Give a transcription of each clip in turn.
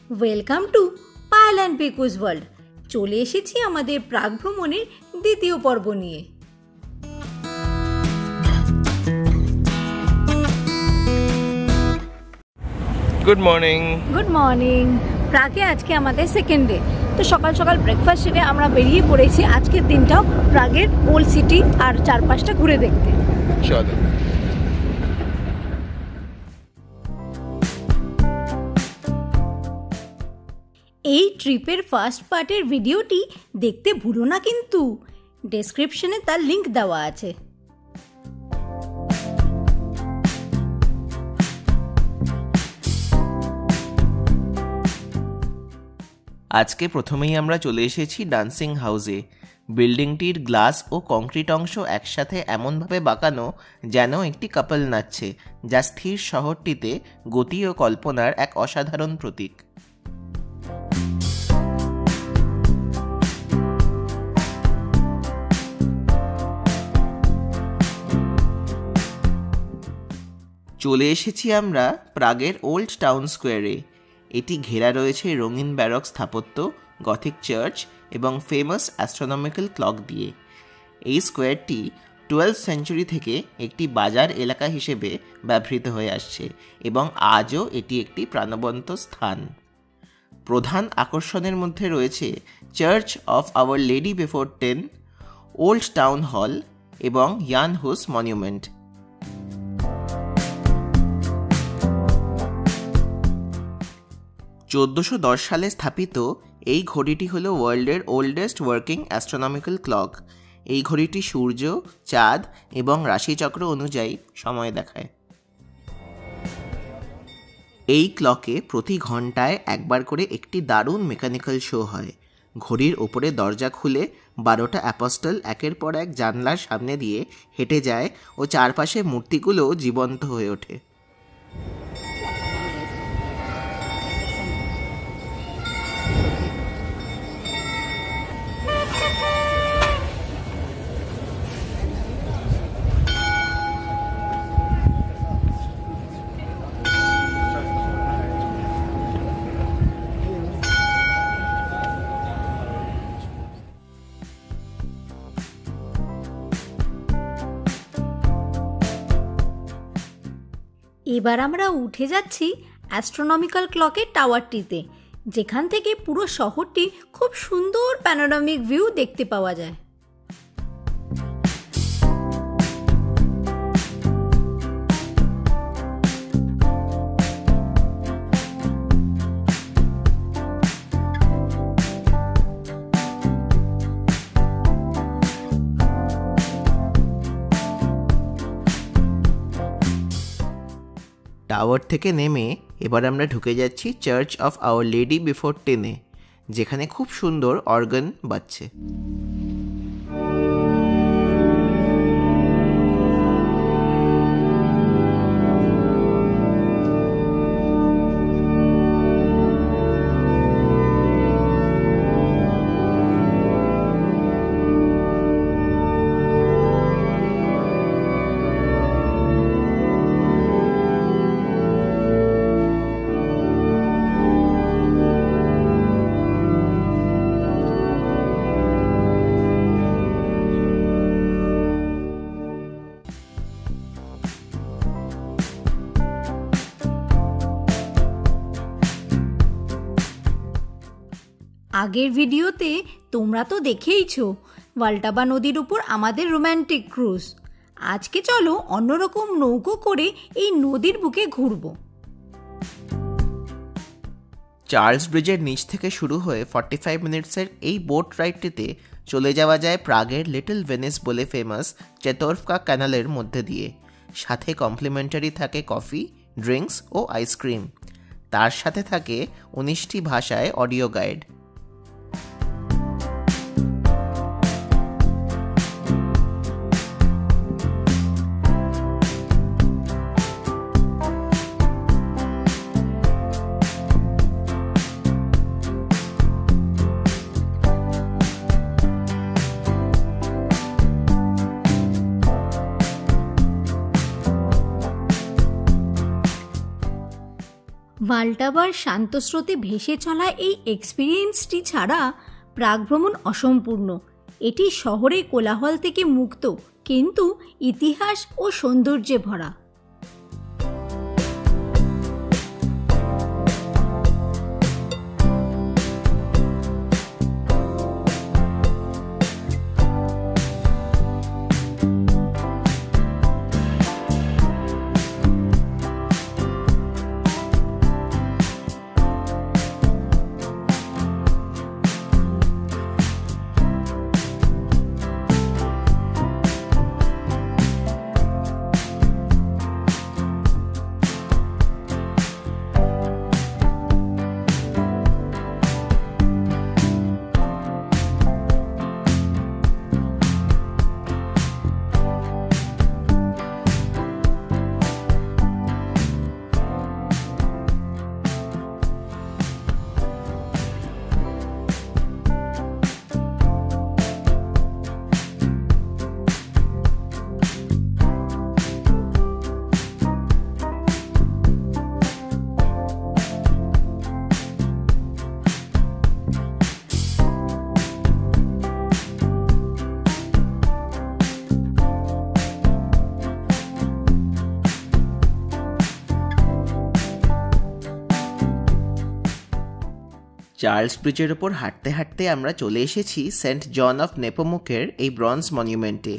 Welcome to Payel and Piku's world. চলে এসেছি আমাদের প্রাগ ভ্রমণের দ্বিতীয় পর্ব নিয়ে। Good morning. Good morning. প্রাগে আজকে আমাদের সেকেন্ড ডে। তো সকাল সকাল ব্রেকফাস্ট সেরে আমরা বেরিয়ে পড়েছি আজকের দিনটাও প্রাগের ওল্ড সিটি আর চারপাশটা ঘুরে দেখতে। চলো। এই ট্রিপের ফার্স্ট পার্টের ভিডিওটি দেখতে ভুলো না, কিন্তু ডেসক্রিপশনে তার লিংক দেওয়া আছে। আজকে প্রথমেই আমরা চলে এসেছি ডান্সিং হাউসে। বিল্ডিংটির গ্লাস ও কংক্রিট অংশ একসাথে এমনভাবে বাঁকানো যেন একটি কাপল নাচছে, যা স্থির শহরটিতে গতি ও কল্পনার এক অসাধারণ প্রতীক। চলে এসেছি আমরা প্রাগের ওল্ড টাউন স্কোয়ারে। এটি ঘেরা রয়েছে রঙিন ব্যারক স্থাপত্য, গথিক চার্চ এবং ফেমাস অ্যাস্ট্রোনমিক্যাল ক্লক দিয়ে। এই স্কোয়ারটি 12th সেঞ্চুরি থেকে একটি বাজার এলাকা হিসেবে ব্যবহৃত হয়ে আসছে এবং আজও এটি একটি প্রাণবন্ত স্থান। প্রধান আকর্ষণের মধ্যে রয়েছে church of Our Lady before 10, old town hall এবং ইয়ান হুস মনিউমেন্ট। (1410) সালে স্থাপিত এই ঘড়িটি হল ওয়ার্ল্ডের ওল্ডেস্ট ওয়ার্কিং অ্যাস্ট্রোনমিক্যাল ক্লক। এই ঘড়িটি সূর্য, চাঁদ এবং রাশিচক্র অনুযায়ী সময় দেখায়। এই ক্লকে প্রতি ঘন্টায় একবার করে একটি দারুণ মেকানিক্যাল শো হয়। ঘড়ির ওপরে দরজা খুলে 12টা অ্যাপস্টল একের পর এক জানলার সামনে দিয়ে হেঁটে যায় ও চারপাশে মূর্তিগুলো জীবন্ত হয়ে ওঠে। এবার আমরা উঠে যাচ্ছি অ্যাস্ট্রোনমিক্যাল ক্লকের টাওয়ারটিতে, যেখান থেকে পুরো শহরটি খুব সুন্দর প্যানোরামিক ভিউ দেখতে পাওয়া যায়। টাওয়ার থেকে নেমে এবার আমরা ঢুকে যাচ্ছি Church of Our Lady before 10-এ, যেখানে খুব সুন্দর অর্গান বাজছে। আগের ভিডিওতে তোমরা তো দেখেইছো ভালটাবা নদীর উপর আমাদের রোম্যান্টিক ক্রুজ। আজকে চলো অন্যরকম নৌকো করে এই নদীর বুকে ঘুরবো। চার্লস ব্রিজের নিচ থেকে শুরু হয়ে 45 মিনিটসের এই বোট রাইডটিতে চলে যাওয়া যায় প্রাগের লিটল ভেনিস বলে ফেমাস চেতর্ফকা ক্যানালের মধ্যে দিয়ে। সাথে কমপ্লিমেন্টারি থাকে কফি, ড্রিঙ্কস ও আইসক্রিম। তার সাথে থাকে 19টি ভাষায় অডিও গাইড। ভালটাবার শান্ত স্রোতে ভেসে চলা এই এক্সপিরিয়েন্সটি ছাড়া প্রাগ ভ্রমণ অসম্পূর্ণ। এটি শহরের কোলাহল থেকে মুক্ত, কিন্তু ইতিহাস ও সৌন্দর্যে ভরা। চার্লস ব্রিজের ওপর হাঁটতে হাঁটতে আমরা চলে এসেছি সেন্ট জন অফ নেপোমুকের এই ব্রঞ্জ মনিউমেন্টে।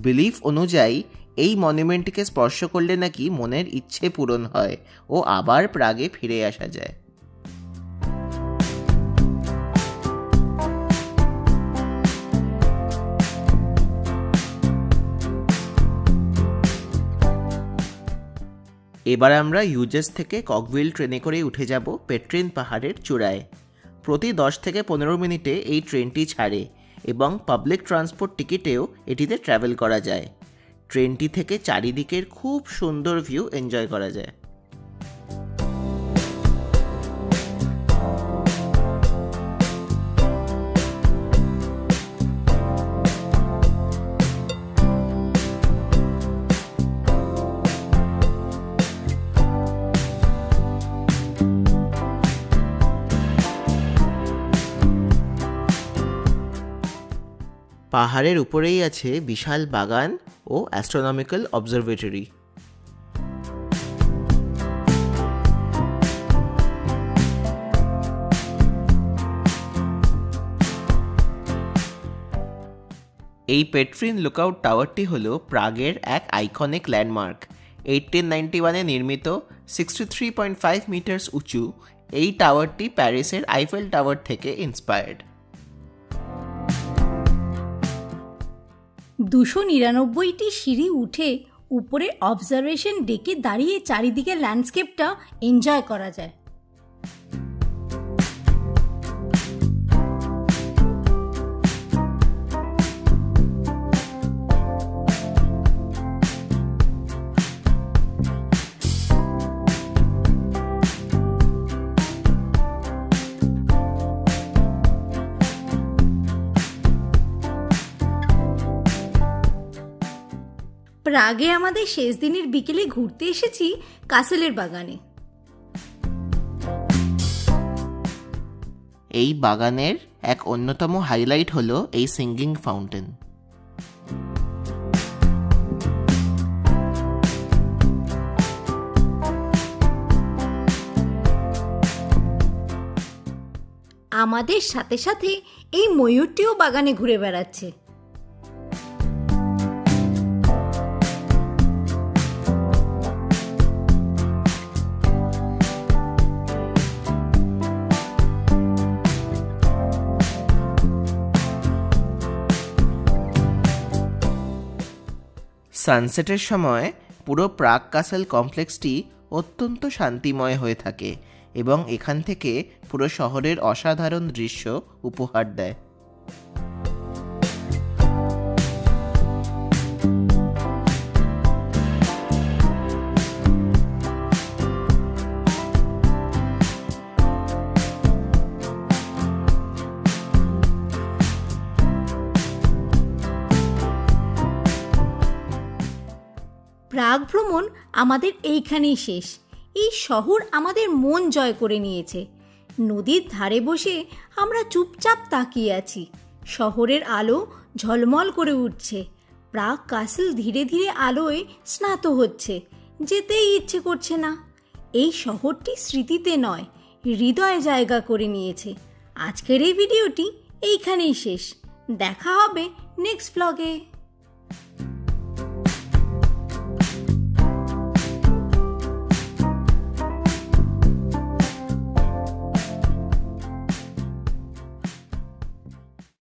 বিলিফ অনুযায়ী এই মনিউমেন্টকে স্পর্শ করলে নাকি মনের ইচ্ছে পূরণ হয় ও আবার প্রাগে ফিরে আসা যায়। এবার আমরা ইউজেস থেকে ককভিল ট্রেনে করে উঠে যাব পেট্রিন পাহাড়ের চূড়ায়। প্রতি 10 থেকে 15 মিনিটে এই ট্রেনটি ছাড়ে এবং পাবলিক ট্রান্সপোর্ট টিকিটেও এটিতে ট্রাভেল করা যায়। ট্রেনটি থেকে চারিদিকের খুব সুন্দর ভিউ এনজয় করা যায়। পাহাড়ের উপরেই আছে বিশাল বাগান ও অ্যাস্ট্রোনমিক্যাল অবজারভেটরি। এই পেট্রিন লুকআউট টাওয়ারটি হল প্রাগের এক আইকনিক ল্যান্ডমার্ক। 1891-এ নির্মিত 63.5 মিটার্স উঁচু এই টাওয়ারটি প্যারিসের আইফেল টাওয়ার থেকে ইন্সপায়ার্ড। 299টি সিঁড়ি উঠে উপরে অবজারভেশন ডেকে দাঁড়িয়ে চারিদিকে ল্যান্ডস্কেপটা এনজয় করা যায়। প্রাগে আমাদের শেষ দিনের বিকেলে ঘুরতে এসেছি কাসেলের বাগানে। এই বাগানের এক অন্যতম হাইলাইট হলো এই সিঙ্গিং ফাউন্টেন। আমাদের সাথে সাথে এই ময়ূরটিও বাগানে ঘুরে বেড়াচ্ছে। সানসেটের সময় পুরো প্রাগ কাসেল কমপ্লেক্সটি অত্যন্ত শান্তিময় হয়ে থাকে এবং এখান থেকে পুরো শহরের অসাধারণ দৃশ্য উপহার দেয়। প্রাগ ভ্রমণ আমাদের এইখানেই শেষ। এই শহর আমাদের মন জয় করে নিয়েছে। নদীর ধারে বসে আমরা চুপচাপ তাকিয়ে আছি। শহরের আলো ঝলমল করে উঠছে। প্রাগ কাসল ধীরে ধীরে আলোয় স্নাত হচ্ছে। যেতেই ইচ্ছে করছে না। এই শহরটি স্মৃতিতে নয়, হৃদয়ে জায়গা করে নিয়েছে। আজকের এই ভিডিওটি এইখানেই শেষ। দেখা হবে নেক্সট ব্লগে।